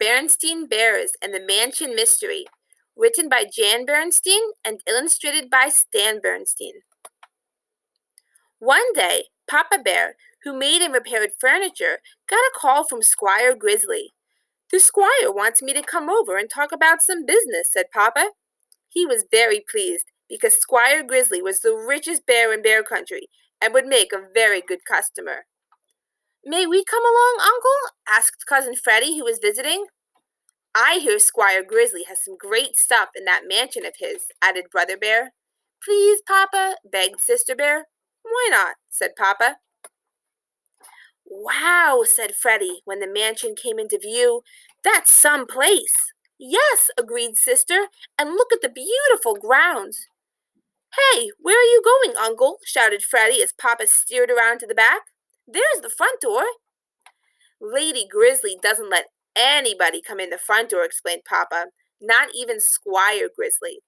Berenstain Bears and the Mansion Mystery, written by Jan Berenstain and illustrated by Stan Berenstain. One day, Papa Bear, who made and repaired furniture, got a call from Squire Grizzly. "The squire wants me to come over and talk about some business," said Papa. He was very pleased because Squire Grizzly was the richest bear in Bear Country and would make a very good customer. "May we come along, Uncle?" asked Cousin Freddie, who was visiting. "I hear Squire Grizzly has some great stuff in that mansion of his," added Brother Bear. "Please, Papa," begged Sister Bear. "Why not?" said Papa. "Wow," said Freddie when the mansion came into view. "That's some place." "Yes," agreed Sister, "and look at the beautiful grounds." "Hey, where are you going, Uncle?" shouted Freddie as Papa steered around to the back. "There's the front door." "Lady Grizzly doesn't let anybody come in the front door," explained Papa, "not even Squire Grizzly."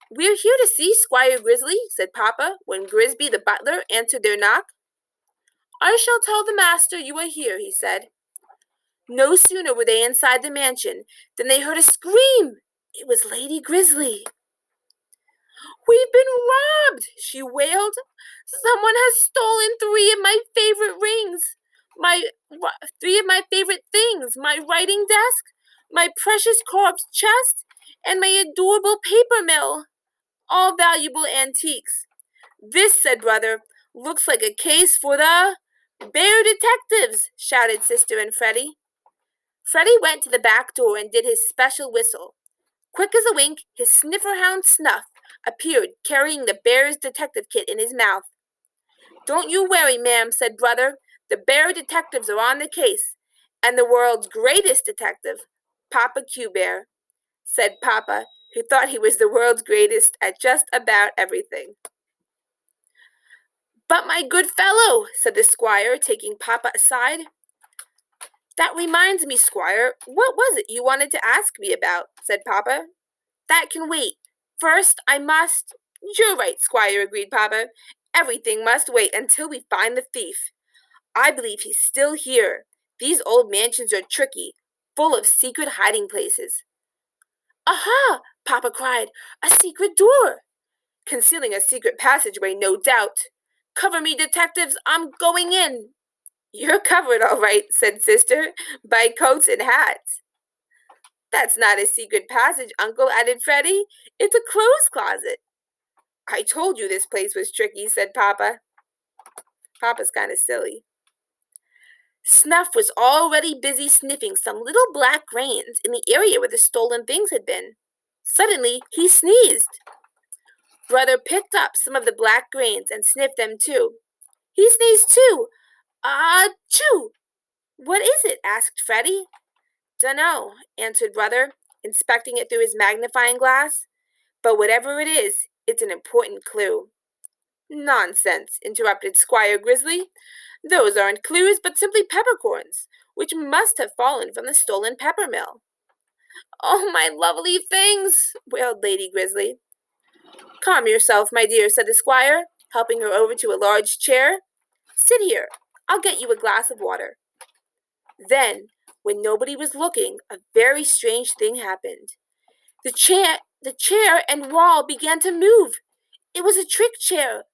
"We're here to see Squire Grizzly," said Papa, when Grisby the butler answered their knock. "I shall tell the master you are here," he said. No sooner were they inside the mansion than they heard a scream. It was Lady Grizzly. "We've been robbed," she wailed. "Someone has stolen three of my favorite rings, three of my favorite things, my writing desk, my precious corpse chest, and my adorable paper mill, all valuable antiques. This," said Brother, "looks like a case for the Bear Detectives," shouted Sister and Freddie. Freddie went to the back door and did his special whistle. Quick as a wink, his sniffer-hound Snuff appeared, carrying the Bear's detective kit in his mouth. "Don't you worry, ma'am," said Brother. "The Bear Detectives are on the case, and the world's greatest detective, Papa Q Bear," said Papa, who thought he was the world's greatest at just about everything. "But my good fellow," said the squire, taking Papa aside. "That reminds me, Squire, what was it you wanted to ask me about?" said Papa. "That can wait. First, I must—" "You're right, Squire," agreed Papa. "Everything must wait until we find the thief. I believe he's still here. These old mansions are tricky, full of secret hiding places." "Aha!" Papa cried. "A secret door!" "Concealing a secret passageway, no doubt. Cover me, detectives, I'm going in." "You're covered, all right," said Sister, "by coats and hats." "That's not a secret passage, Uncle," added Freddie. "It's a clothes closet." "I told you this place was tricky," said Papa. Papa's kind of silly. Snuff was already busy sniffing some little black grains in the area where the stolen things had been. Suddenly, he sneezed. Brother picked up some of the black grains and sniffed them too. He sneezed too. "Achoo! What is it?" asked Freddie. "Dunno," answered Brother, inspecting it through his magnifying glass. "But whatever it is, it's an important clue." "Nonsense," interrupted Squire Grizzly. "Those aren't clues, but simply peppercorns, which must have fallen from the stolen pepper mill." "Oh, my lovely things!" wailed Lady Grizzly. "Calm yourself, my dear," said the squire, helping her over to a large chair. "Sit here. I'll get you a glass of water." Then, when nobody was looking, a very strange thing happened. The chair and wall began to move. It was a trick chair.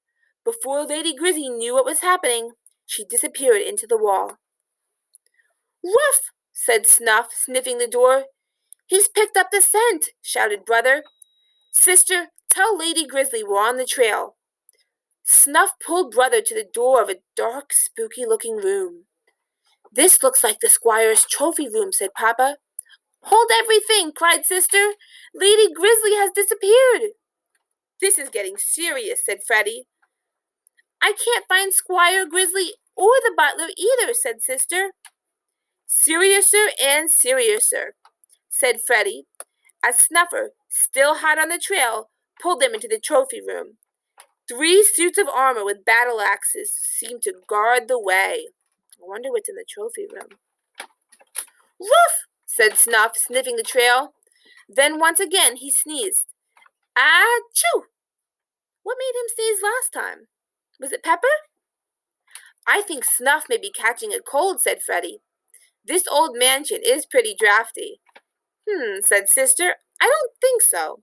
Before Lady Grizzly knew what was happening, she disappeared into the wall. "Woof!" said Snuff, sniffing the door. "He's picked up the scent," shouted Brother. "Sister, tell Lady Grizzly we're on the trail." Snuff pulled Brother to the door of a dark, spooky-looking room. "This looks like the squire's trophy room," said Papa. "Hold everything!" cried Sister. "Lady Grizzly has disappeared." "This is getting serious," said Freddie. "I can't find Squire Grizzly or the butler either," said Sister. "Seriouser and seriouser," said Freddie, as Snuffer, still hot on the trail, pulled them into the trophy room. 3 suits of armor with battle axes seemed to guard the way. I wonder what's in the trophy room. "Woof!" said Snuff, sniffing the trail. Then once again he sneezed. "Achoo!" What made him sneeze last time? Was it pepper? "I think Snuff may be catching a cold," said Freddie. This old mansion is pretty drafty. Said Sister. I don't think so.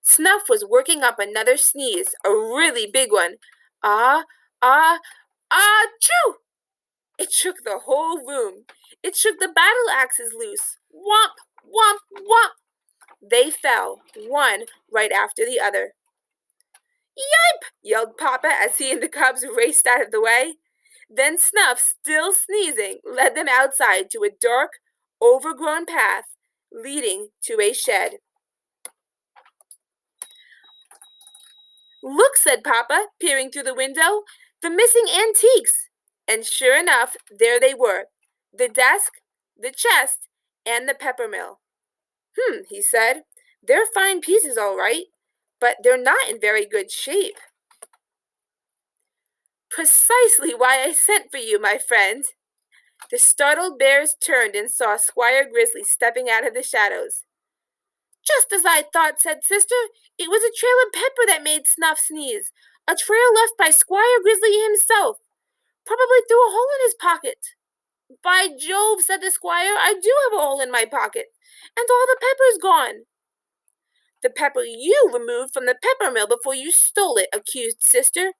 Snuff was working up another sneeze, a really big one. Ah, ah, achoo! It shook the whole room. It shook the battle axes loose. Whomp, whomp, whomp. They fell, one right after the other. Yipe! Yelled Papa as he and the cubs raced out of the way. Then Snuff, still sneezing, led them outside to a dark, overgrown path leading to a shed. Look, said Papa, peering through the window, the missing antiques. And sure enough, there they were, the desk, the chest, and the pepper mill. He said, they're fine pieces all right, but they're not in very good shape. Precisely why I sent for you, my friend. The startled bears turned and saw Squire Grizzly stepping out of the shadows. Just as I thought, said Sister. It was a trail of pepper that made Snuff sneeze. A trail left by Squire Grizzly himself. Probably through a hole in his pocket. By Jove, said the squire, I do have a hole in my pocket, and all the pepper's gone. The pepper you removed from the pepper mill before you stole it, accused Sister.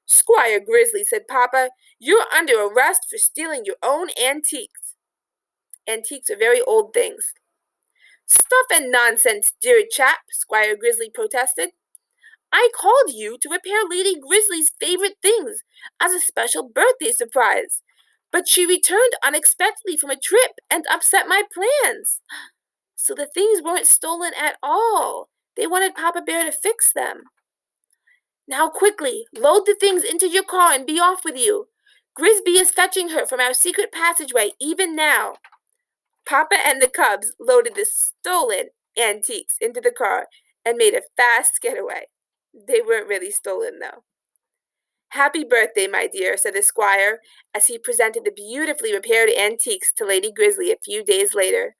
Squire Grizzly, said Papa, you're under arrest for stealing your own antiques. Antiques are very old things. Stuff and nonsense, dear chap, Squire Grizzly protested. I called you to repair Lady Grizzly's favorite things as a special birthday surprise, but she returned unexpectedly from a trip and upset my plans. So the things weren't stolen at all. They wanted Papa Bear to fix them. Now quickly, load the things into your car and be off with you. Grisby is fetching her from our secret passageway even now. Papa and the cubs loaded the stolen antiques into the car and made a fast getaway. They weren't really stolen, though. Happy birthday, my dear, said the squire, as he presented the beautifully repaired antiques to Lady Grizzly a few days later.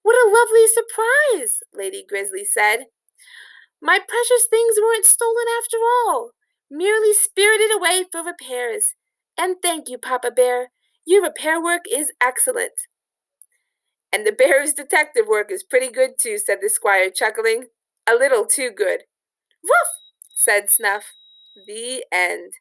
What a lovely surprise, Lady Grizzly said. My precious things weren't stolen after all, merely spirited away for repairs. And thank you, Papa Bear. Your repair work is excellent. And the bear's detective work is pretty good too, said the squire, chuckling. A little too good. Woof, said Snuff. The end.